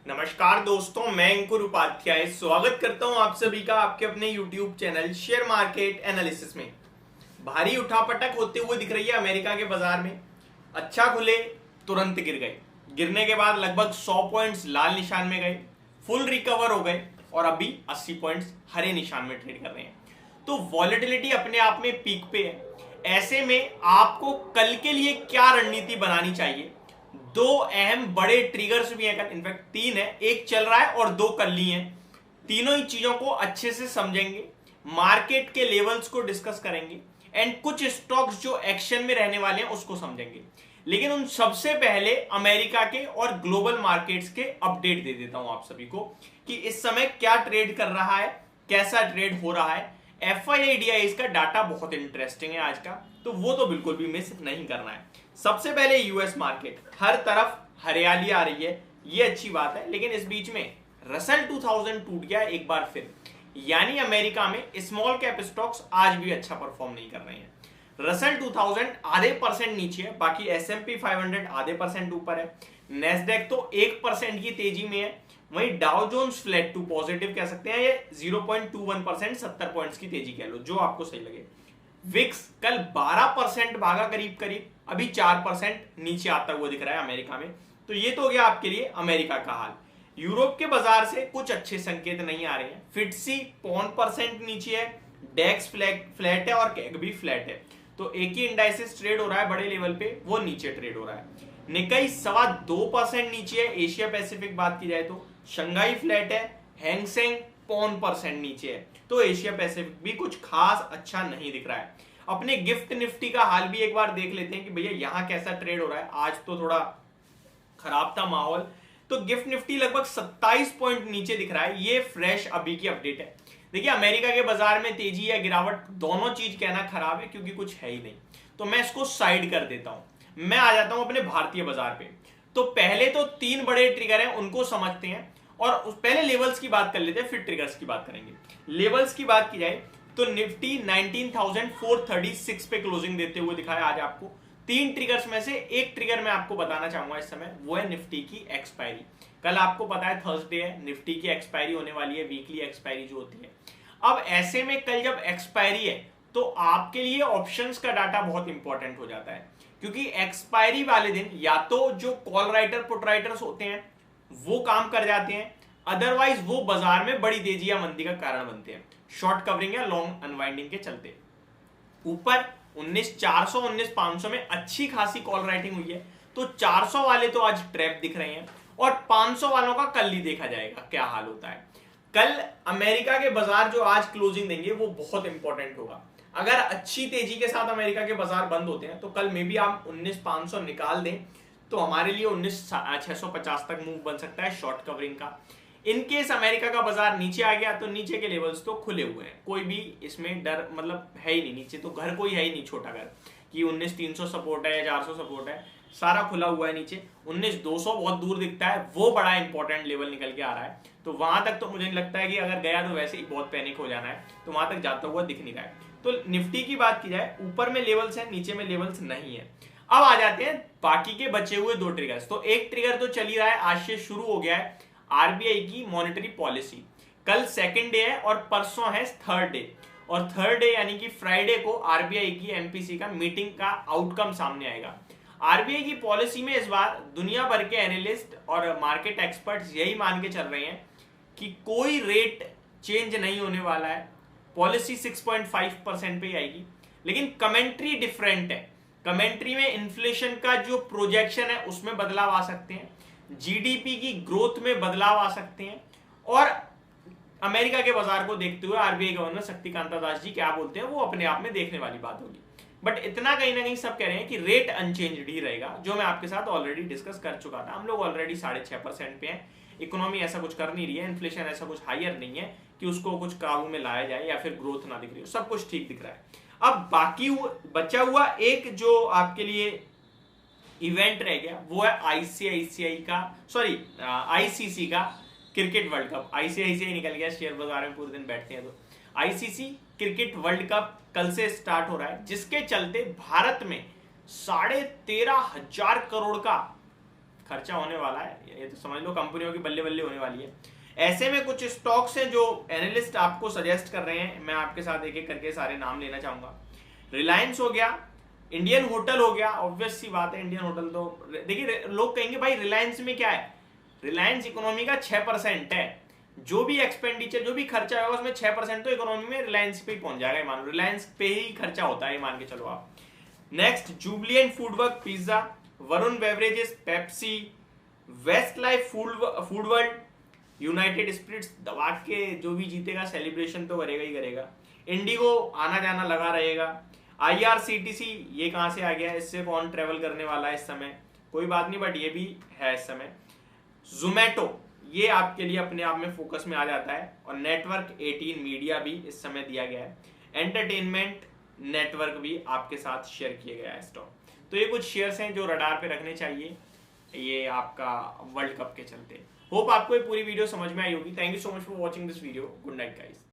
नमस्कार दोस्तों, मैं अंकुर उपाध्याय स्वागत करता हूं आप सभी का आपके अपने YouTube channel share market analysis में। भारी उठापटक होते हुए दिख रही है अमेरिका के बाजार में। अच्छा खुले, तुरंत गिर गए। गिरने के बाद लगभग 100 पॉइंट्स लाल निशान में गए, फुल रिकवर हो गए और अभी 80 पॉइंट्स हरे निशान में ट्रेड कर रहे हैं। तो वॉलेटिलिटी अपने आप में पीक पे है। ऐसे में आपको कल के लिए क्या रणनीति बनानी चाहिए? दो अहम बड़े ट्रिगर्स भी हैं कल, इनफैक्ट तीन है, एक चल रहा है और दो कल ली हैं। तीनों ही चीजों को अच्छे से समझेंगे, मार्केट के लेवल्स को डिस्कस करेंगे एंड कुछ स्टॉक्स जो एक्शन में रहने वाले हैं उसको समझेंगे। लेकिन उन सबसे पहले अमेरिका के और ग्लोबल मार्केट्स के अपडेट दे देता हूं आप सभी को कि इस समय क्या ट्रेड कर रहा है, कैसा ट्रेड हो रहा है। FII का डाटा बहुत इंटरेस्टिंग है आज का, तो वो तो बिल्कुल भी मिस नहीं करना है। सबसे पहले यूएस मार्केट, हर तरफ हरियाली आ रही है, ये अच्छी बात है। लेकिन इस बीच में रसल 2000 टूट गया एक बार फिर, यानी अमेरिका में स्मॉल कैप स्टॉक्स आज भी अच्छा परफॉर्म नहीं कर रहे हैं। रसल 2000 आधे परसेंट नीचे है, बाकी S&P 500 आधे परसेंट ऊपर है। नेस्डेक तो 1% की तेजी में है, वहीं Dow Jones flat to positive कह सकते हैं, ये 0.21%, 70 पॉइंट्स की तेजी कह लो, जो आपको सही लगे। विक्स कल 12% भागा करीब करीब, अभी 4% नीचे आता हुआ दिख रहा है अमेरिका में। तो ये तो हो गया आपके लिए अमेरिका का हाल। यूरोप के बाजार से कुछ अच्छे संकेत नहीं आ रहे हैं। फिटसी 0.5% नीचे है, डेक्स फ्लैट है और कैग भी फ्लैट है। तो एक ही इंडाइसिस ट्रेड हो रहा है बड़े लेवल पे, वो नीचे ट्रेड हो रहा है। निकाई 2.25% नीचे है। एशिया पैसिफिक बात की जाए तो शंघाई फ्लैट है, हैंगसेंग 0.5% नीचे है। तो एशिया पैसिफिक भी कुछ खास अच्छा नहीं दिख रहा है। अपने गिफ्ट निफ्टी का हाल भी एक बार देख लेते हैं कि भैया यहां कैसा ट्रेड हो रहा है। आज तो थोड़ा खराब था माहौल, तो गिफ्ट निफ्टी लगभग 27 पॉइंट नीचे दिख रहा है। ये फ्रेश अभी की अपडेट है। देखिए, अमेरिका के बाजार में तेजी या गिरावट दोनों चीज कहना खराब है क्योंकि कुछ है ही नहीं, तो मैं इसको साइड कर देता हूं। मैं आ जाता हूं अपने भारतीय बाजार पे। तो पहले तो तीन बड़े ट्रिगर हैं, उनको समझते हैं और पहले लेवल्स की बात कर लेते हैं, फिर ट्रिगर्स की बात करेंगे। लेवल्स की बात की जाए तो निफ्टी 19,436 पे क्लोजिंग देते हुए दिखाया आज आपको। तीन ट्रिगर्स में से एक ट्रिगर मैं आपको बताना चाहूंगा इस समय, वो है निफ्टी की एक्सपायरी। कल आपको पता है थर्सडे है, निफ्टी की एक्सपायरी होने वाली है, वीकली एक्सपायरी जो होती है। अब ऐसे में कल जब एक्सपायरी है तो आपके लिए ऑप्शंस का डाटा बहुत इंपॉर्टेंट हो जाता है, क्योंकि एक्सपायरी वाले दिन या तो जो कॉल राइटर पुट राइटर्स होते हैं वो काम कर जाते हैं, अदरवाइज वो बाजार में बड़ी तेजी या मंदी का कारण बनते हैं, शॉर्ट कवरिंग या लॉन्ग अनवाइंडिंग के चलते। ऊपर 19,400 19,500 में अच्छी खासी कॉल राइटिंग हुई है, तो 400 वाले तो आज ट्रैप दिख रहे हैं और 500 वालों का कल ही देखा जाएगा क्या हाल होता है। कल अमेरिका के बाजार जो आज क्लोजिंग देंगे वो बहुत इंपॉर्टेंट होगा। अगर अच्छी तेजी के साथ अमेरिका के बाजार बंद होते हैं तो कल में भी आप 19,500 निकाल दें तो हमारे लिए 19,650 तक मूव बन सकता है शॉर्ट कवरिंग का। इनकेस अमेरिका का बाजार नीचे आ गया तो नीचे के लेवल्स तो खुले हुए हैं, कोई भी इसमें डर मतलब है ही नहीं। नीचे तो घर कोई है ही नहीं छोटा घर कि 19,300 सपोर्ट है या 400 सपोर्ट है, सारा खुला हुआ है। नीचे 19,200 बहुत दूर दिखता है, वो बड़ा इंपॉर्टेंट लेवल निकल के आ रहा है। तो वहां तक तो मुझे नहीं लगता है कि अगर गया तो वैसे ही बहुत पैनिक हो जाना है, तो वहां तक जाता हुआ दिख नहीं रहा है। तो निफ्टी की बात की जाए, ऊपर में लेवल्स है, नीचे में लेवल्स नहीं है। अब आ जाते हैं बाकी के बचे हुए दो ट्रिगर्स। तो एक ट्रिगर तो चल ही रहा है, आज से शुरू हो गया है, आरबीआई की मॉनेटरी पॉलिसी। कल सेकंड डे है और परसों है थर्ड डे, और थर्ड डे यानी कि फ्राइडे को आरबीआई की एमपीसी का मीटिंग का आउटकम सामने आएगा। आरबीआई की पॉलिसी में इस बार दुनिया भर के एनालिस्ट और मार्केट एक्सपर्ट्स यही मान के चल रहे हैं कि कोई रेट चेंज नहीं होने वाला है, पॉलिसी 6.5% पे ही आएगी। लेकिन कमेंट्री डिफरेंट है। कमेंट्री में इन्फ्लेशन का जो प्रोजेक्शन है उसमें बदलाव आ सकते हैं, जीडीपी की ग्रोथ में बदलाव आ सकते हैं, और अमेरिका के बाजार को देखते हुए आरबीआई गवर्नर शक्तिकांता दास जी क्या बोलते हैं वो अपने आप में देखने वाली बात होगी। बट इतना कहीं ना कहीं सब कह रहे हैं कि रेट अनचेंज्ड ही रहेगा, जो मैं आपके साथ ऑलरेडी डिस्कस कर चुका था। हम लोग ऑलरेडी 6.5% पे हैं, इकोनॉमी ऐसा कुछ कर नहीं रही है, इन्फ्लेशन ऐसा कुछ हायर नहीं है कि उसको कुछ काबू में लाया जाए या फिर ग्रोथ ना दिख रही हो, सब कुछ ठीक दिख रहा है। अब बाकी बचा हुआ एक जो आपके लिए इवेंट रह गया वो है आईसीआईसीआई का, सॉरी आईसीसी का क्रिकेट वर्ल्ड कप। आईसीआईसीआई निकल गया, शेयर बाजार में पूरे दिन बैठते हैं। तो आईसीसी क्रिकेट वर्ल्ड कप कल से स्टार्ट हो रहा है, जिसके चलते भारत में 13,500 करोड़ का खर्चा होने वाला है, ये तो समझ लो कंपनियों की बल्ले बल्ले होने वाली है। ऐसे में कुछ स्टॉक्स हैं जो एनालिस्ट आपको सजेस्ट कर रहे हैं, मैं आपके साथ एक एक करके सारे नाम लेना चाहूंगा। रिलायंस हो गया, इंडियन होटल हो गया, ऑब्वियस सी बात है इंडियन होटल तो देखिए लोग कहेंगे भाई रिलायंस में क्या है, रिलायंस इकोनॉमी का 6% है, जो भी एक्सपेंडिचर जो भी खर्चा होगा उसमें 6% तो इकोनॉमी में रिलायंस पे ही पहुंच जाएगा, मान लो रिलायंस पे ही खर्चा होता है, मान के चलो आप। Next Jubilant Foodwork pizza, Varun beverages Pepsi, Westlife Food World, United Spirits, दबा के जो भी जीतेगा सेलिब्रेशन तो करेगा ही करेगा। इंडिगो आना जाना लगा रहेगा। IRCTC ये कहां से आ गया, इससे कौन ट्रेवल करने वाला है इस समय, कोई बात नहीं, बट ये भी है इस समय। जोमैटो ये आपके लिए अपने आप में फोकस में आ जाता है, और नेटवर्क 18 मीडिया भी इस समय दिया गया है। एंटरटेनमेंट नेटवर्क भी आपके साथ शेयर किया गया है स्टॉक। तो ये कुछ शेयर्स हैं जो रडार पे रखने चाहिए ये आपका वर्ल्ड कप के चलते। होप आपको ये पूरी वीडियो समझ में आई होगी। Thank you so much for watching this video. Good night guys.